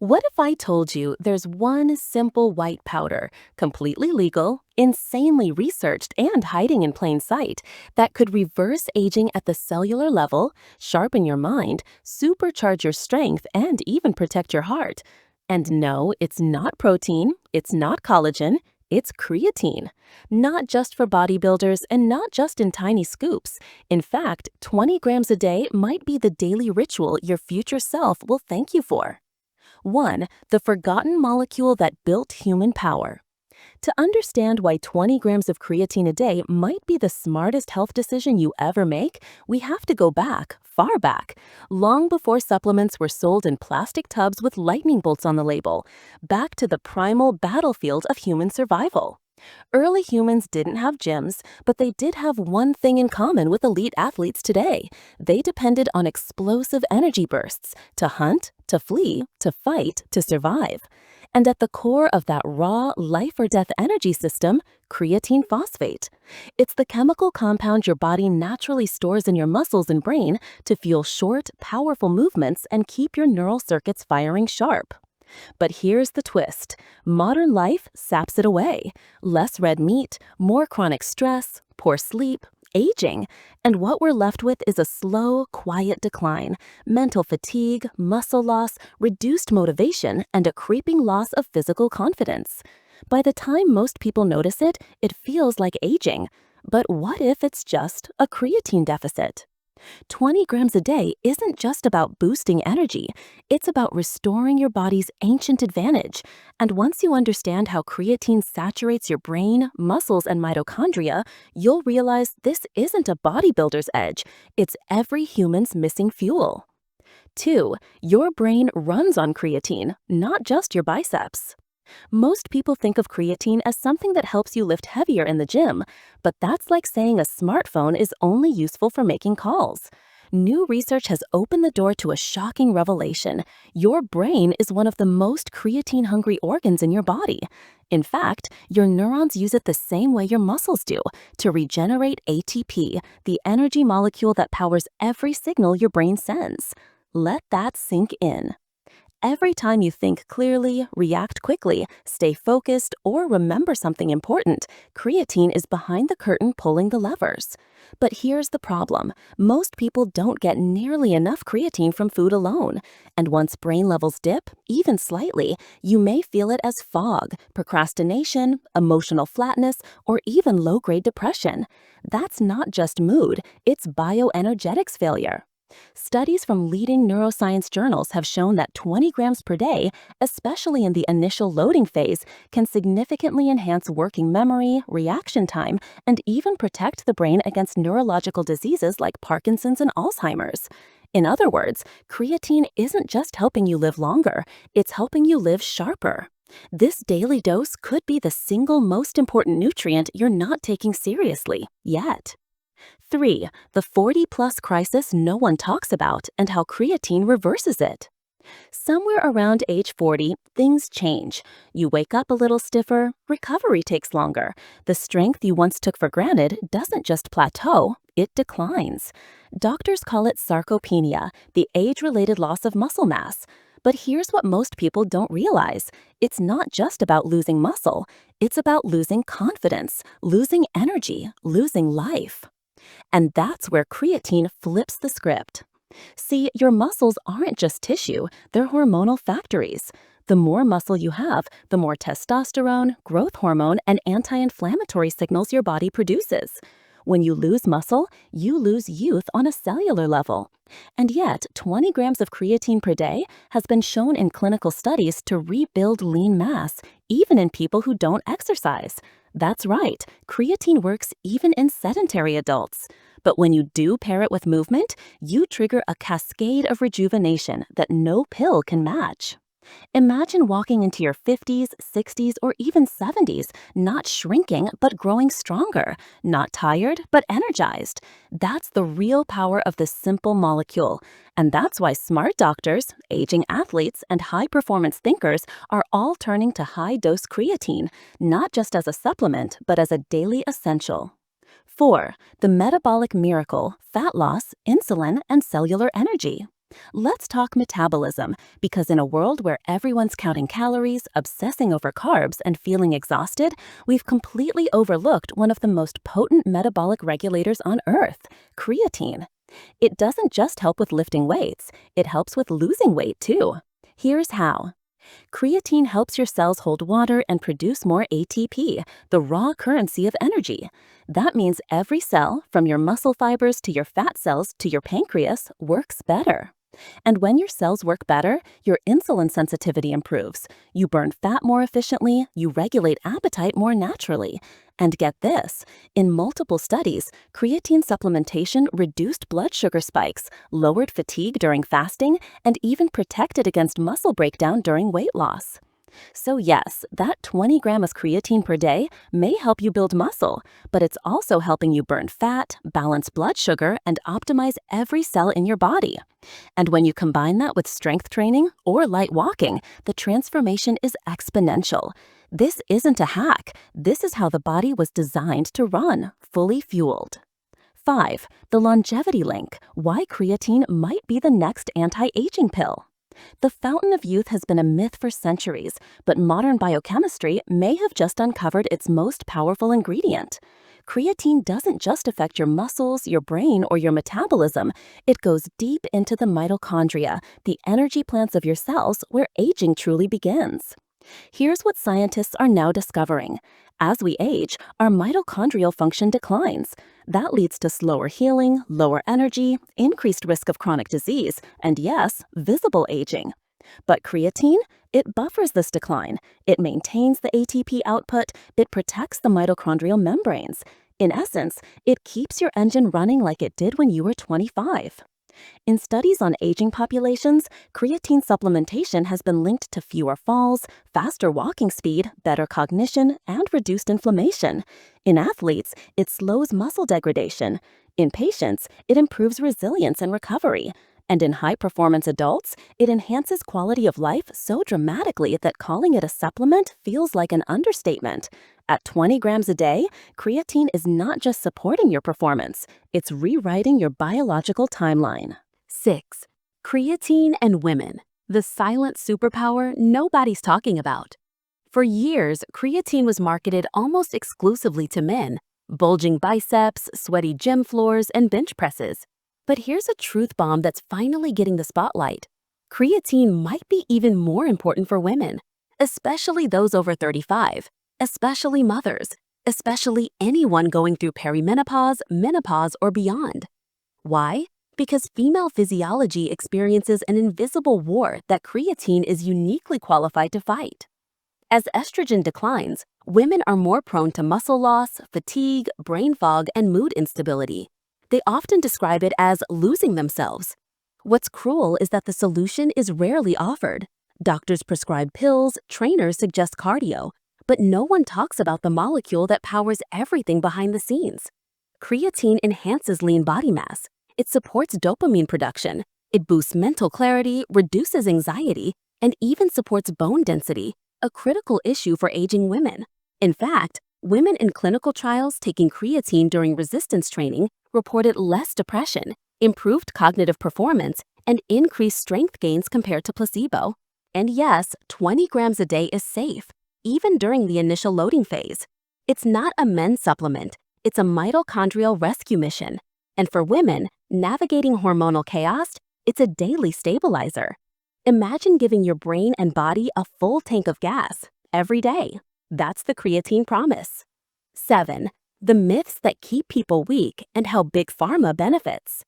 What if I told you there's one simple white powder, completely legal, insanely researched, and hiding in plain sight, that could reverse aging at the cellular level, sharpen your mind, supercharge your strength, and even protect your heart? And no, it's not protein, it's not collagen, it's creatine. Not just for bodybuilders and not just in tiny scoops. In fact, 20 grams a day might be the daily ritual your future self will thank you for. 1. The forgotten molecule that built human power. To understand why 20 grams of creatine a day might be the smartest health decision you ever make, we have to go back, far back, long before supplements were sold in plastic tubs with lightning bolts on the label, back to the primal battlefield of human survival. Early humans didn't have gyms, but they did have one thing in common with elite athletes today. They depended on explosive energy bursts to hunt, to flee, to fight, to survive. And at the core of that raw, life or death energy system, creatine phosphate. It's the chemical compound your body naturally stores in your muscles and brain to fuel short, powerful movements and keep your neural circuits firing sharp. But here's the twist. Modern life saps it away. Less red meat, more chronic stress, poor sleep, aging. And what we're left with is a slow, quiet decline, mental fatigue, muscle loss, reduced motivation, and a creeping loss of physical confidence. By the time most people notice it, it feels like aging. But what if it's just a creatine deficit? 20 grams a day isn't just about boosting energy, it's about restoring your body's ancient advantage. And once you understand how creatine saturates your brain, muscles, and mitochondria, you'll realize this isn't a bodybuilder's edge, it's every human's missing fuel. 2. Your brain runs on creatine, not just your biceps. Most people think of creatine as something that helps you lift heavier in the gym, but that's like saying a smartphone is only useful for making calls. New research has opened the door to a shocking revelation. Your brain is one of the most creatine-hungry organs in your body. In fact, your neurons use it the same way your muscles do, to regenerate ATP, the energy molecule that powers every signal your brain sends. Let that sink in. Every time you think clearly, react quickly, stay focused, or remember something important, creatine is behind the curtain pulling the levers. But here's the problem. Most people don't get nearly enough creatine from food alone. And once brain levels dip, even slightly, you may feel it as fog, procrastination, emotional flatness, or even low-grade depression. That's not just mood, it's bioenergetics failure. Studies from leading neuroscience journals have shown that 20 grams per day, especially in the initial loading phase, can significantly enhance working memory, reaction time, and even protect the brain against neurological diseases like Parkinson's and Alzheimer's. In other words, creatine isn't just helping you live longer, it's helping you live sharper. This daily dose could be the single most important nutrient you're not taking seriously yet. 3. The 40-plus crisis no one talks about and how creatine reverses it. Somewhere around age 40, things change. You wake up a little stiffer, recovery takes longer. The strength you once took for granted doesn't just plateau, it declines. Doctors call it sarcopenia, the age-related loss of muscle mass. But here's what most people don't realize. It's not just about losing muscle, it's about losing confidence, losing energy, losing life. And that's where creatine flips the script. See, your muscles aren't just tissue, they're hormonal factories. The more muscle you have, the more testosterone, growth hormone, and anti-inflammatory signals your body produces. When you lose muscle, you lose youth on a cellular level. And yet, 20 grams of creatine per day has been shown in clinical studies to rebuild lean mass, even in people who don't exercise. That's right, creatine works even in sedentary adults. But when you do pair it with movement, you trigger a cascade of rejuvenation that no pill can match. Imagine walking into your 50s, 60s, or even 70s, not shrinking but growing stronger, not tired but energized. That's the real power of this simple molecule. And that's why smart doctors, aging athletes, and high-performance thinkers are all turning to high-dose creatine, not just as a supplement, but as a daily essential. 4. The metabolic miracle, fat loss, insulin, and cellular energy. Let's talk metabolism, because in a world where everyone's counting calories, obsessing over carbs, and feeling exhausted, we've completely overlooked one of the most potent metabolic regulators on Earth, creatine. It doesn't just help with lifting weights, it helps with losing weight too. Here's how. Creatine helps your cells hold water and produce more ATP, the raw currency of energy. That means every cell, from your muscle fibers to your fat cells to your pancreas, works better. And when your cells work better, your insulin sensitivity improves. You burn fat more efficiently, you regulate appetite more naturally. And get this, in multiple studies, creatine supplementation reduced blood sugar spikes, lowered fatigue during fasting, and even protected against muscle breakdown during weight loss. So yes, that 20 grams of creatine per day may help you build muscle, but it's also helping you burn fat, balance blood sugar, and optimize every cell in your body. And when you combine that with strength training or light walking, the transformation is exponential. This isn't a hack. This is how the body was designed to run, fully fueled. 5. The longevity link, why creatine might be the next anti-aging pill. The fountain of youth has been a myth for centuries, but modern biochemistry may have just uncovered its most powerful ingredient. Creatine doesn't just affect your muscles, your brain, or your metabolism. It goes deep into the mitochondria, the energy plants of your cells where aging truly begins. Here's what scientists are now discovering. As we age, our mitochondrial function declines. That leads to slower healing, lower energy, increased risk of chronic disease, and yes, visible aging. But creatine, it buffers this decline. It maintains the ATP output. It protects the mitochondrial membranes. In essence, it keeps your engine running like it did when you were 25. In studies on aging populations, creatine supplementation has been linked to fewer falls, faster walking speed, better cognition, and reduced inflammation. In athletes, it slows muscle degradation. In patients, it improves resilience and recovery. And in high-performance adults, it enhances quality of life so dramatically that calling it a supplement feels like an understatement. At 20 grams a day, creatine is not just supporting your performance, it's rewriting your biological timeline. 6. Creatine and women, the silent superpower nobody's talking about. For years, creatine was marketed almost exclusively to men, bulging biceps, sweaty gym floors, and bench presses. But here's a truth bomb that's finally getting the spotlight. Creatine might be even more important for women, especially those over 35, especially mothers, especially anyone going through perimenopause, menopause, or beyond. Why? Because female physiology experiences an invisible war that creatine is uniquely qualified to fight. As estrogen declines, women are more prone to muscle loss, fatigue, brain fog, and mood instability. They often describe it as losing themselves. What's cruel is that the solution is rarely offered. Doctors prescribe pills, trainers suggest cardio, but no one talks about the molecule that powers everything behind the scenes. Creatine enhances lean body mass. It supports dopamine production. It boosts mental clarity, reduces anxiety, and even supports bone density, a critical issue for aging women. In fact, women in clinical trials taking creatine during resistance training reported less depression, improved cognitive performance, and increased strength gains compared to placebo. And yes, 20 grams a day is safe, even during the initial loading phase. It's not a men's supplement, it's a mitochondrial rescue mission. And for women, navigating hormonal chaos, it's a daily stabilizer. Imagine giving your brain and body a full tank of gas every day. That's the creatine promise. 7. The myths that keep people weak and how Big Pharma benefits.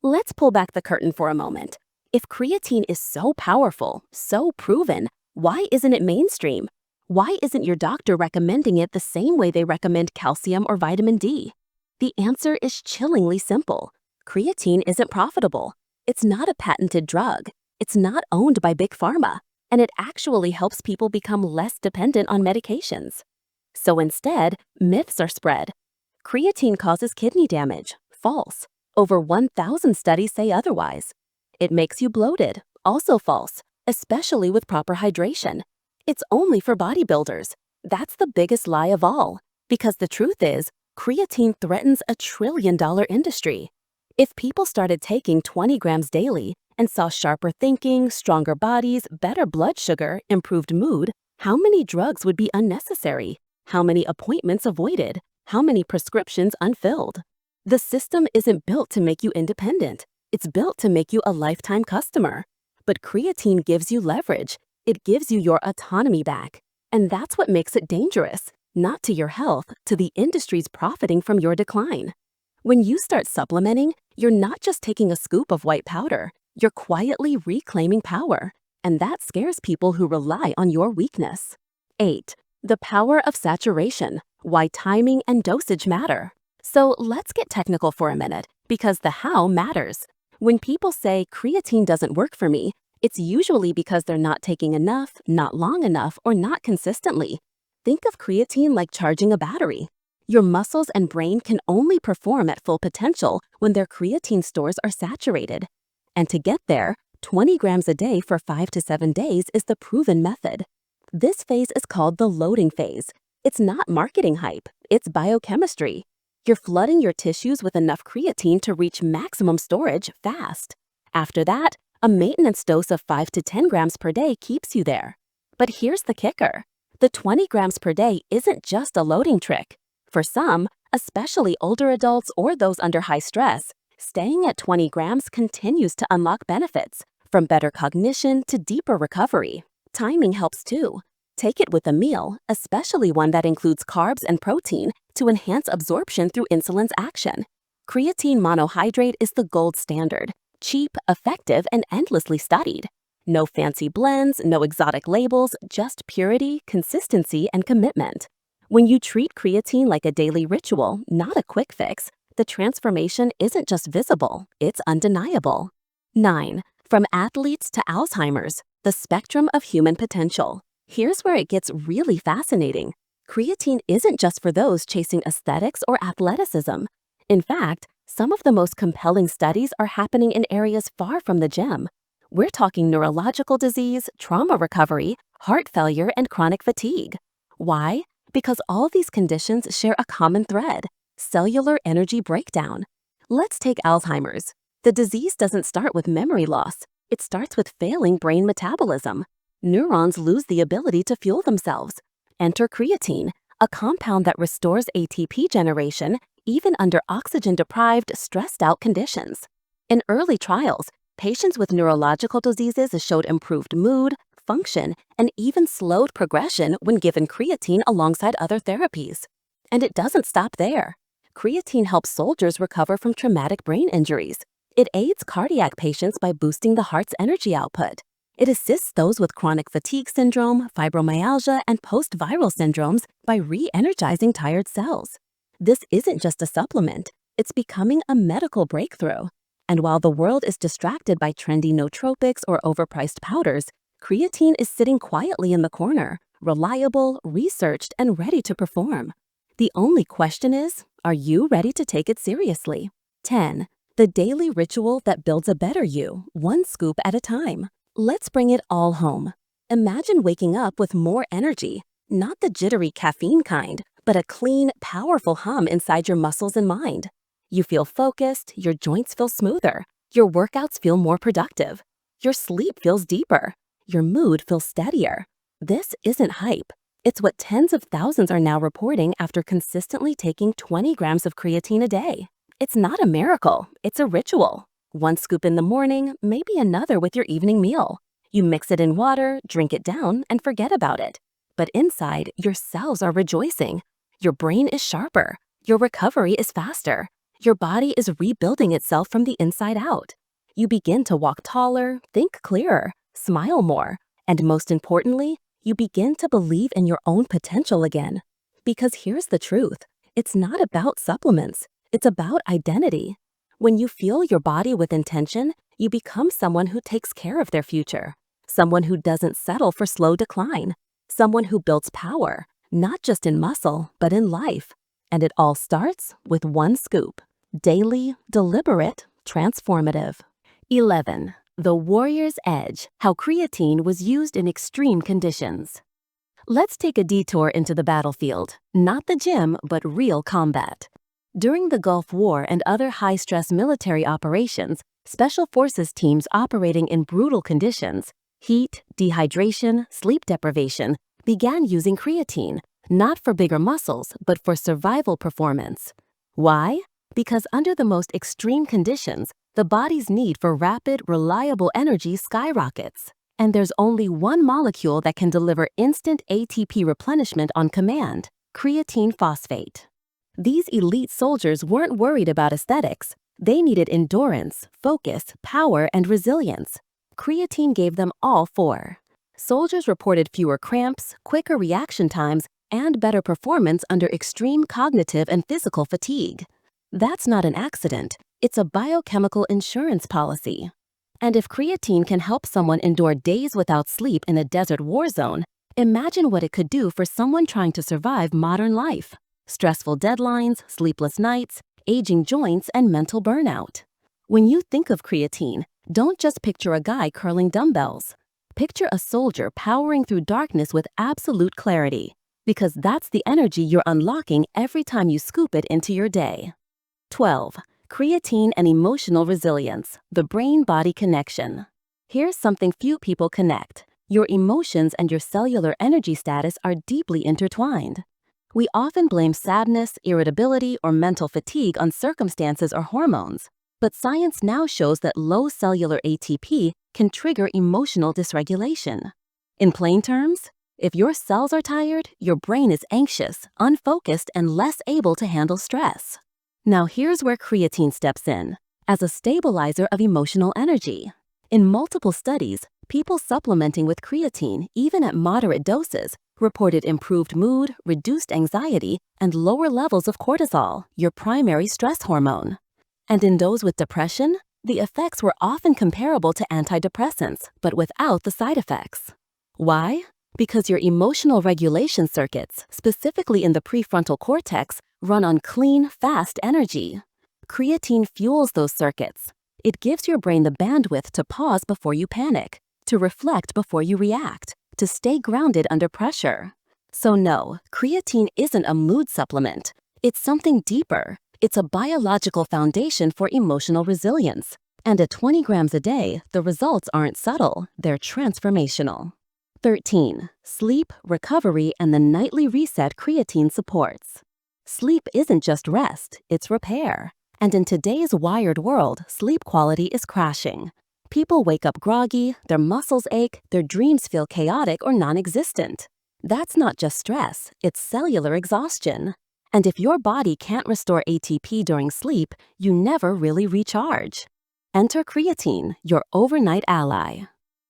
Let's pull back the curtain for a moment. If creatine is so powerful, so proven, why isn't it mainstream? Why isn't your doctor recommending it the same way they recommend calcium or vitamin D? The answer is chillingly simple. Creatine isn't profitable. It's not a patented drug. It's not owned by Big Pharma, and it actually helps people become less dependent on medications. So instead, myths are spread. Creatine causes kidney damage. False. Over 1,000 studies say otherwise. It makes you bloated. Also false, especially with proper hydration. It's only for bodybuilders. That's the biggest lie of all, because the truth is, creatine threatens a $1 trillion industry. If people started taking 20 grams daily, and saw sharper thinking, stronger bodies, better blood sugar, improved mood, how many drugs would be unnecessary? How many appointments avoided? How many prescriptions unfilled? The system isn't built to make you independent. It's built to make you a lifetime customer. But creatine gives you leverage. It gives you your autonomy back. And that's what makes it dangerous, not to your health, to the industry's profiting from your decline. When you start supplementing, you're not just taking a scoop of white powder, you're quietly reclaiming power. And that scares people who rely on your weakness. 8. The power of saturation, why timing and dosage matter. So let's get technical for a minute, because the how matters. When people say creatine doesn't work for me, it's usually because they're not taking enough, not long enough, or not consistently. Think of creatine like charging a battery. Your muscles and brain can only perform at full potential when their creatine stores are saturated. And to get there, 20 grams a day for 5 to 7 days is the proven method. This phase is called the loading phase. It's not marketing hype, it's biochemistry. You're flooding your tissues with enough creatine to reach maximum storage fast. After that, a maintenance dose of 5 to 10 grams per day keeps you there. But here's the kicker. The 20 grams per day isn't just a loading trick. For some, especially older adults or those under high stress, staying at 20 grams continues to unlock benefits, from better cognition to deeper recovery. Timing helps too. Take it with a meal, especially one that includes carbs and protein, to enhance absorption through insulin's action. Creatine monohydrate is the gold standard. Cheap, effective, and endlessly studied. No fancy blends, no exotic labels, just purity, consistency, and commitment. When you treat creatine like a daily ritual, not a quick fix, the transformation isn't just visible, it's undeniable. 9. From athletes to Alzheimer's, the spectrum of human potential. Here's where it gets really fascinating. Creatine isn't just for those chasing aesthetics or athleticism. In fact, some of the most compelling studies are happening in areas far from the gym. We're talking neurological disease, trauma recovery, heart failure, and chronic fatigue. Why? Because all these conditions share a common thread: cellular energy breakdown. Let's take Alzheimer's. The disease doesn't start with memory loss. It starts with failing brain metabolism. Neurons lose the ability to fuel themselves. Enter creatine, a compound that restores ATP generation even under oxygen-deprived, stressed-out conditions. In early trials, patients with neurological diseases showed improved mood, function, and even slowed progression when given creatine alongside other therapies. And it doesn't stop there. Creatine helps soldiers recover from traumatic brain injuries. It aids cardiac patients by boosting the heart's energy output. It assists those with chronic fatigue syndrome, fibromyalgia, and post-viral syndromes by re-energizing tired cells. This isn't just a supplement, it's becoming a medical breakthrough. And while the world is distracted by trendy nootropics or overpriced powders, creatine is sitting quietly in the corner, reliable, researched, and ready to perform. The only question is, are you ready to take it seriously? 10. The daily ritual that builds a better you, one scoop at a time. Let's bring it all home. Imagine waking up with more energy, not the jittery caffeine kind, but a clean, powerful hum inside your muscles and mind. You feel focused, your joints feel smoother, your workouts feel more productive, your sleep feels deeper, your mood feels steadier. This isn't hype. It's what tens of thousands are now reporting after consistently taking 20 grams of creatine a day. It's not a miracle, it's a ritual. One scoop in the morning, maybe another with your evening meal. You mix it in water, drink it down, and forget about it. But inside, your cells are rejoicing. Your brain is sharper. Your recovery is faster. Your body is rebuilding itself from the inside out. You begin to walk taller, think clearer, smile more, and most importantly, you begin to believe in your own potential again. Because here's the truth. It's not about supplements. It's about identity. When you fuel your body with intention, you become someone who takes care of their future. Someone who doesn't settle for slow decline. Someone who builds power, not just in muscle, but in life. And it all starts with one scoop. Daily, deliberate, transformative. 11. The warrior's edge, how creatine was used in extreme conditions. Let's take a detour into the battlefield, not the gym, but real combat. During the Gulf War and other high-stress military operations, Special forces teams operating in brutal conditions, heat, dehydration, sleep deprivation, began using creatine, not for bigger muscles, but for survival performance. Why? Because under the most extreme conditions, the body's need for rapid, reliable energy skyrockets. And there's only one molecule that can deliver instant ATP replenishment on command: creatine phosphate. These elite soldiers weren't worried about aesthetics. They needed endurance, focus, power, and resilience. Creatine gave them all four. Soldiers reported fewer cramps, quicker reaction times, and better performance under extreme cognitive and physical fatigue. That's not an accident. It's a biochemical insurance policy. And if creatine can help someone endure days without sleep in a desert war zone, imagine what it could do for someone trying to survive modern life. Stressful deadlines, sleepless nights, aging joints, and mental burnout. When you think of creatine, don't just picture a guy curling dumbbells. Picture a soldier powering through darkness with absolute clarity, because that's the energy you're unlocking every time you scoop it into your day. 12. Creatine and emotional resilience, the brain-body connection. Here's something few people connect. Your emotions and your cellular energy status are deeply intertwined. We often blame sadness, irritability, or mental fatigue on circumstances or hormones, but science now shows that low cellular ATP can trigger emotional dysregulation. In plain terms, if your cells are tired, your brain is anxious, unfocused, and less able to handle stress. Now here's where creatine steps in, as a stabilizer of emotional energy. In multiple studies, people supplementing with creatine, even at moderate doses, reported improved mood, reduced anxiety, and lower levels of cortisol, your primary stress hormone. And in those with depression, the effects were often comparable to antidepressants, but without the side effects. Why? Because your emotional regulation circuits, specifically in the prefrontal cortex, run on clean, fast energy. Creatine fuels those circuits. It gives your brain the bandwidth to pause before you panic, to reflect before you react, to stay grounded under pressure. So no, creatine isn't a mood supplement. It's something deeper. It's a biological foundation for emotional resilience. And at 20 grams a day, the results aren't subtle, they're transformational. 13. Sleep, recovery, and the nightly reset creatine supports. Sleep isn't just rest, it's repair. And in today's wired world, sleep quality is crashing. People wake up groggy, their muscles ache, their dreams feel chaotic or non-existent. That's not just stress, it's cellular exhaustion. And if your body can't restore ATP during sleep, you never really recharge. Enter creatine, your overnight ally.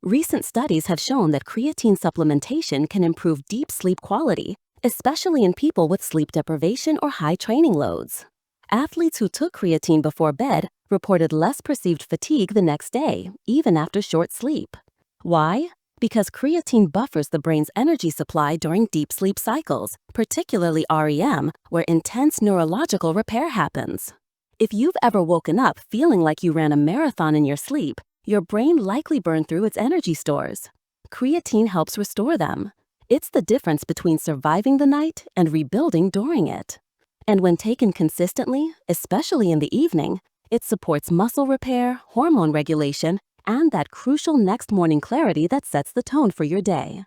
Recent studies have shown that creatine supplementation can improve deep sleep quality, especially in people with sleep deprivation or high training loads. Athletes who took creatine before bed reported less perceived fatigue the next day, even after short sleep. Why? Because creatine buffers the brain's energy supply during deep sleep cycles, particularly REM, where intense neurological repair happens. If you've ever woken up feeling like you ran a marathon in your sleep, your brain likely burned through its energy stores. Creatine helps restore them. It's the difference between surviving the night and rebuilding during it. And when taken consistently, especially in the evening, it supports muscle repair, hormone regulation, and that crucial next morning clarity that sets the tone for your day.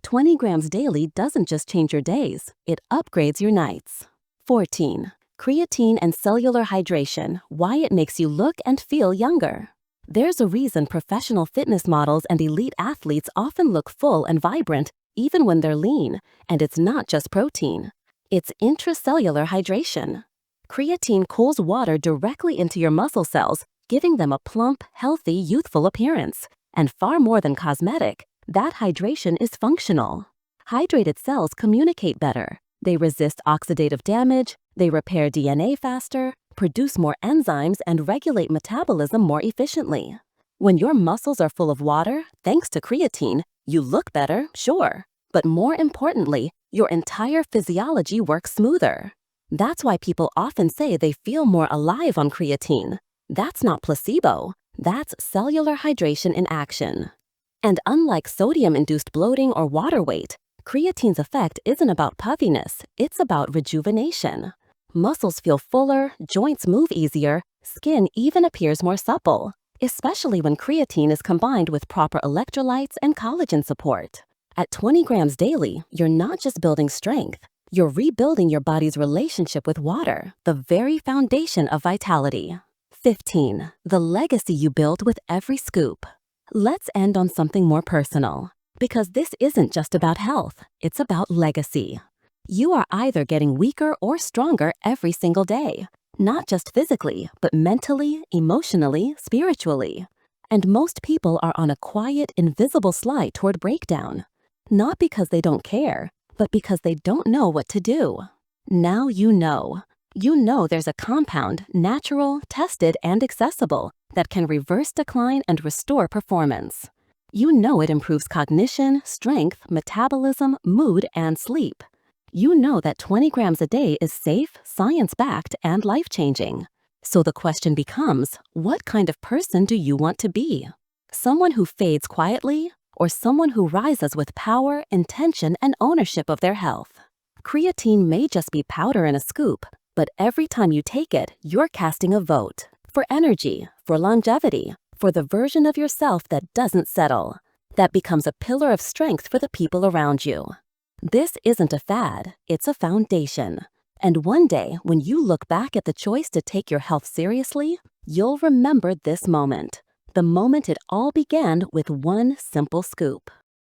20 grams daily doesn't just change your days, it upgrades your nights. 14. Creatine and cellular hydration, why it makes you look and feel younger. There's a reason professional fitness models and elite athletes often look full and vibrant, even when they're lean, and it's not just protein. It's intracellular hydration. Creatine cools water directly into your muscle cells, giving them a plump, healthy, youthful appearance. And far more than cosmetic, that hydration is functional. Hydrated cells communicate better. They resist oxidative damage, they repair DNA faster, produce more enzymes, and regulate metabolism more efficiently. When your muscles are full of water, thanks to creatine, you look better, sure. But more importantly, your entire physiology works smoother. That's why people often say they feel more alive on creatine. That's not placebo. That's cellular hydration in action. And unlike sodium-induced bloating or water weight, creatine's effect isn't about puffiness, it's about rejuvenation. Muscles feel fuller, joints move easier, skin even appears more supple. especially when creatine is combined with proper electrolytes and collagen support. At 20 grams daily, you're not just building strength, you're rebuilding your body's relationship with water, the very foundation of vitality. 15. The legacy you build with every scoop. Let's end on something more personal, because this isn't just about health, it's about legacy. You are either getting weaker or stronger every single day, not just physically, but mentally, emotionally, spiritually. And most people are on a quiet, invisible slide toward breakdown, not because they don't care, but because they don't know what to do. Now you know. You know there's a compound, natural, tested, and accessible that can reverse decline and restore performance. You know it improves cognition, strength, metabolism, mood, and sleep. You know that 20 grams a day is safe, science-backed, and life-changing. So the question becomes, what kind of person do you want to be? Someone who fades quietly, or someone who rises with power, intention, and ownership of their health? Creatine may just be powder in a scoop, but every time you take it, you're casting a vote for energy, for longevity, for the version of yourself that doesn't settle, that becomes a pillar of strength for the people around you. This isn't a fad, it's a foundation. And one day, when you look back at the choice to take your health seriously, you'll remember this moment. The moment it all began with one simple scoop.